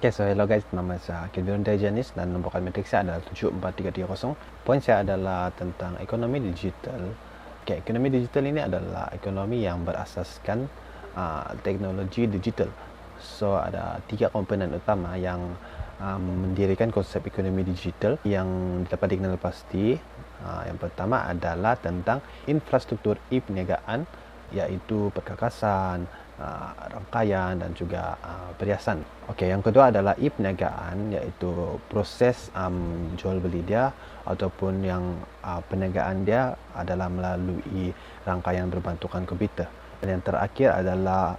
Okay, so hello guys, nama saya Kelvin Janis dan nombor matrik saya adalah 74330. Poin saya adalah tentang ekonomi digital. Okay, ekonomi digital ini adalah ekonomi yang berasaskan teknologi digital. So ada 3 komponen utama yang mendirikan konsep ekonomi digital yang dapat dikenal pasti. Yang pertama adalah tentang infrastruktur e-perniagaan, iaitu perkakasan, rangkaian dan juga perhiasan. Okey, yang kedua adalah e-perniagaan, iaitu proses jual beli dia ataupun yang perniagaan dia adalah melalui rangkaian berbantukan komputer. Dan yang terakhir adalah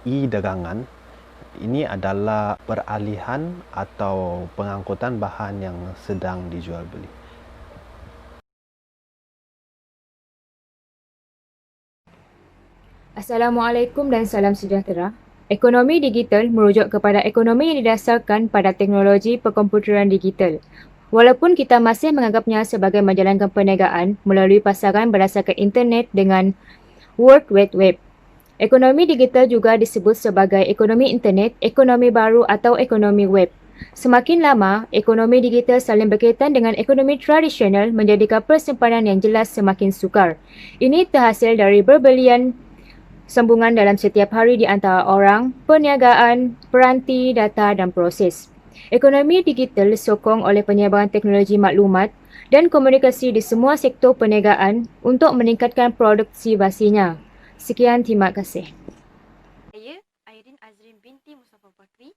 e-dagangan. Ini adalah peralihan atau pengangkutan bahan yang sedang dijual beli. Assalamualaikum dan salam sejahtera. Ekonomi digital merujuk kepada ekonomi yang didasarkan pada teknologi perkomputeran digital. Walaupun kita masih menganggapnya sebagai menjalankan perniagaan melalui pasaran berdasarkan internet dengan World Wide Web. Ekonomi digital juga disebut sebagai ekonomi internet, ekonomi baru atau ekonomi web. Semakin lama, ekonomi digital saling berkaitan dengan ekonomi tradisional menjadikan persimpanan yang jelas semakin sukar. Ini terhasil dari berbelian sambungan dalam setiap hari di antara orang, perniagaan, peranti, data dan proses. Ekonomi digital disokong oleh penyebaran teknologi maklumat dan komunikasi di semua sektor perniagaan untuk meningkatkan produktivasinya. Sekian, terima kasih. Saya Airin Azrin binti Mustafa Bakri,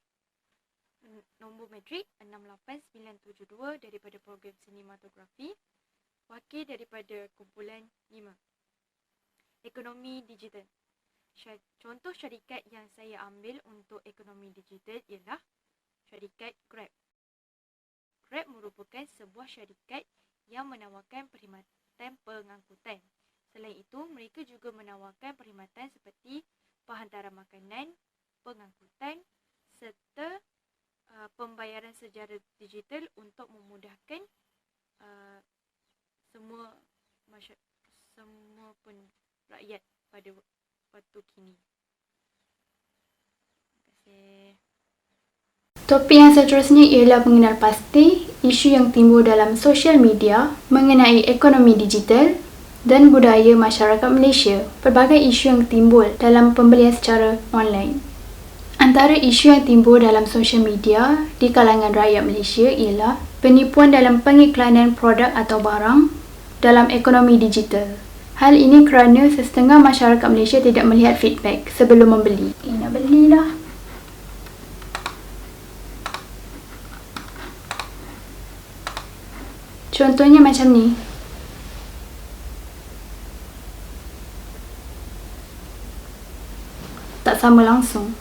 nombor matrik 68972 daripada program sinematografi, wakil daripada kumpulan 5. Ekonomi digital. Contoh syarikat yang saya ambil untuk ekonomi digital ialah syarikat Grab. Grab merupakan sebuah syarikat yang menawarkan perkhidmatan pengangkutan. Selain itu, mereka juga menawarkan perkhidmatan seperti penghantaran makanan, pengangkutan serta pembayaran secara digital untuk memudahkan semua rakyat pada waktu kini. Terima kasih. Topik yang seterusnya ialah mengenal pasti isu yang timbul dalam sosial media mengenai ekonomi digital dan budaya masyarakat Malaysia. Pelbagai isu yang timbul dalam pembelian secara online. Antara isu yang timbul dalam sosial media di kalangan rakyat Malaysia ialah penipuan dalam pengiklanan produk atau barang dalam ekonomi digital. Hal ini kerana setengah masyarakat Malaysia tidak melihat feedback sebelum membeli. Nak belilah. Contohnya macam ni. Tak sama langsung.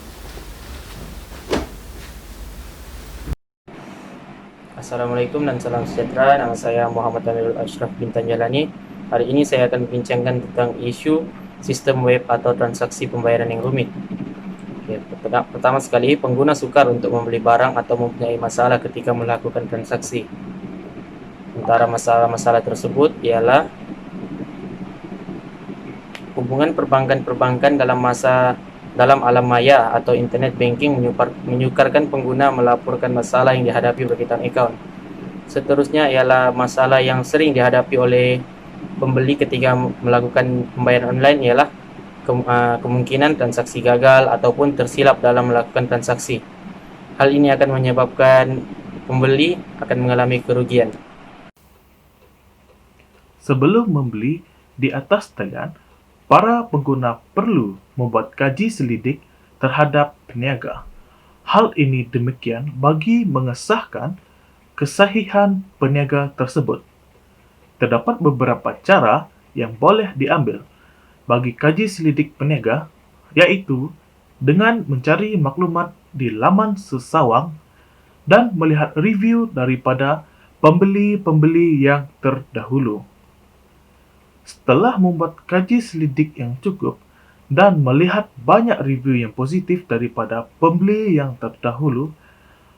Assalamualaikum dan salam sejahtera. Nama saya Muhammad Amirul Ashraf Bintan Jalani. Hari ini saya akan membincangkan tentang isu sistem web atau transaksi pembayaran yang rumit. Okay, pertama sekali, pengguna sukar untuk membeli barang atau mempunyai masalah ketika melakukan transaksi. Antara masalah-masalah tersebut ialah hubungan perbankan dalam alam maya atau internet banking menyukarkan pengguna melaporkan masalah yang dihadapi berkaitan akaun. Seterusnya ialah masalah yang sering dihadapi oleh pembeli ketika melakukan pembayaran online ialah kemungkinan transaksi gagal ataupun tersilap dalam melakukan transaksi. Hal ini akan menyebabkan pembeli akan mengalami kerugian. Sebelum membeli di atas talian, para pengguna perlu membuat kaji selidik terhadap peniaga. Hal ini demikian bagi mengesahkan kesahihan peniaga tersebut. Terdapat beberapa cara yang boleh diambil bagi kaji selidik peniaga, iaitu dengan mencari maklumat di laman sesawang dan melihat review daripada pembeli-pembeli yang terdahulu. Setelah membuat kaji selidik yang cukup dan melihat banyak review yang positif daripada pembeli yang terdahulu,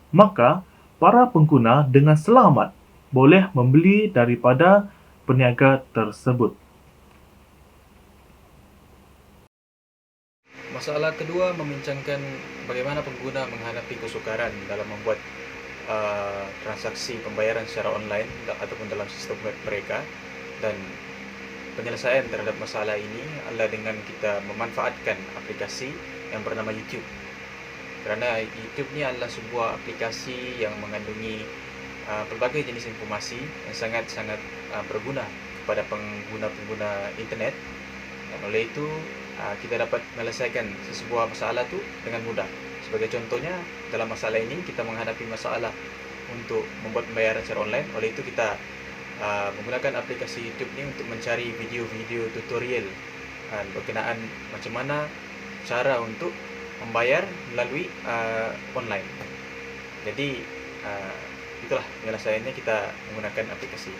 maka para pengguna dengan selamat boleh membeli daripada peniaga tersebut. Masalah kedua membincangkan bagaimana pengguna menghadapi kesukaran dalam membuat transaksi pembayaran secara online ataupun dalam sistem web mereka, dan penyelesaian terhadap masalah ini adalah dengan kita memanfaatkan aplikasi yang bernama YouTube. Kerana YouTube ni adalah sebuah aplikasi yang mengandungi pelbagai jenis informasi yang sangat-sangat berguna kepada pengguna-pengguna internet. Dan oleh itu kita dapat menyelesaikan sesebuah masalah tu dengan mudah. Sebagai contohnya, dalam masalah ini kita menghadapi masalah untuk membuat pembayaran secara online. Oleh itu kita menggunakan aplikasi YouTube ni untuk mencari video-video tutorial berkenaan macam mana cara untuk membayar melalui online. Jadi itulah penyelesaiannya kita menggunakan aplikasi.